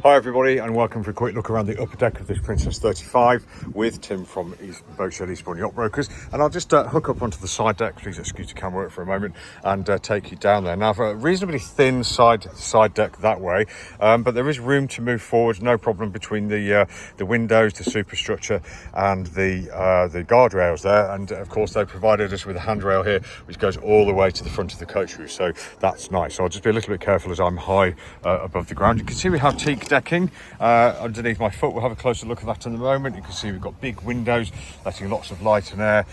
Hi everybody, and welcome for a quick look around the upper deck of this Princess 35 with Tim from Boatshed Eastbourne Yacht Brokers. And I'll just hook up onto the side deck. Please excuse the camera work for a moment and take you down there. Now, I've a reasonably thin side deck that way, but there is room to move forward, no problem, between the windows, the superstructure and the guardrails there. And of course they provided us with a handrail here which goes all the way to the front of the coach roof, so that's nice. So I'll just be a little bit careful as I'm high above the ground. You can see we have teak decking underneath my foot. We'll have a closer look at that in a moment. You can see we've got big windows letting lots of light air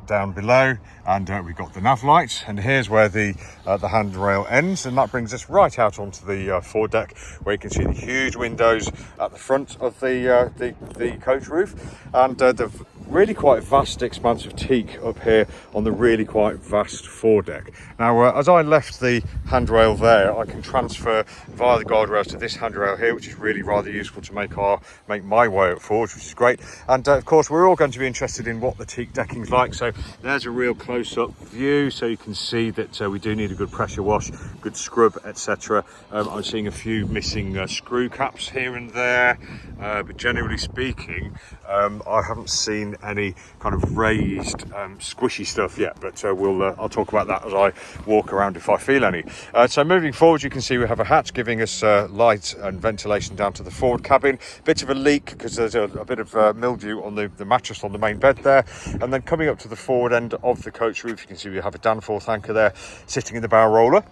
down below, and we've got the nav lights, and here's where the handrail ends, and that brings us right out onto the foredeck, where you can see the huge windows at the front of the coach roof, and the really quite vast expanse of teak up here on the really quite vast foredeck. Now, as I left the handrail there, I can transfer via the guardrails to this handrail here, which is really rather useful to make my way up forward, which is great. And of course, we're all going to be interested in what the teak decking's like. So there's a real close-up view, so you can see that we do need a good pressure wash, good scrub, etc. I'm seeing a few missing screw caps here and there, but generally speaking, I haven't seen any kind of raised squishy stuff yet, but I'll talk about that as I walk around if I feel any. So moving forward, you can see we have a hatch giving us light and ventilation down to the forward cabin. Bit of a leak because there's a bit of mildew on the mattress on the main bed there. And then coming up to the forward end of the coach roof, you can see we have a Danforth anchor there sitting in the bow roller.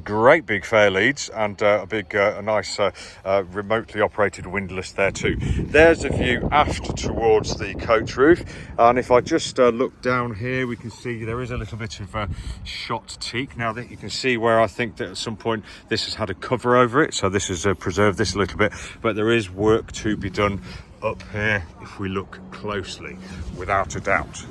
Great big fair leads, and a nice remotely operated windlass there too. There's a view aft towards the coach roof, and if I just look down here, we can see there is a little bit of shot teak. Now that you can see where I think that at some point this has had a cover over it, so this has preserved this a little bit, but there is work to be done up here if we look closely, without a doubt.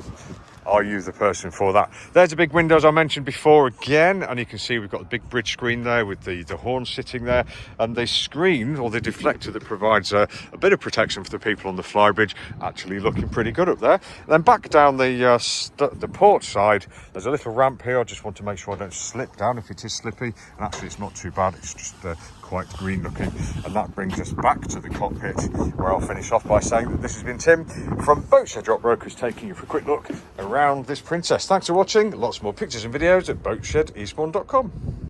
Are you the person for that? There's the big windows I mentioned before again, and you can see we've got the big bridge screen there with the horn sitting there, and the screen, or the deflector that provides a bit of protection for the people on the flybridge, actually looking pretty good up there. And then back down the port side, there's a little ramp here. I just want to make sure I don't slip down if it is slippy, and actually it's not too bad, it's just quite green looking. And that brings us back to the cockpit, where I'll finish off by saying that this has been Tim from Boatshed Yacht Brokers, taking you for a quick look around this Princess. Thanks for watching. Lots more pictures and videos at boatshedeastbourne.com.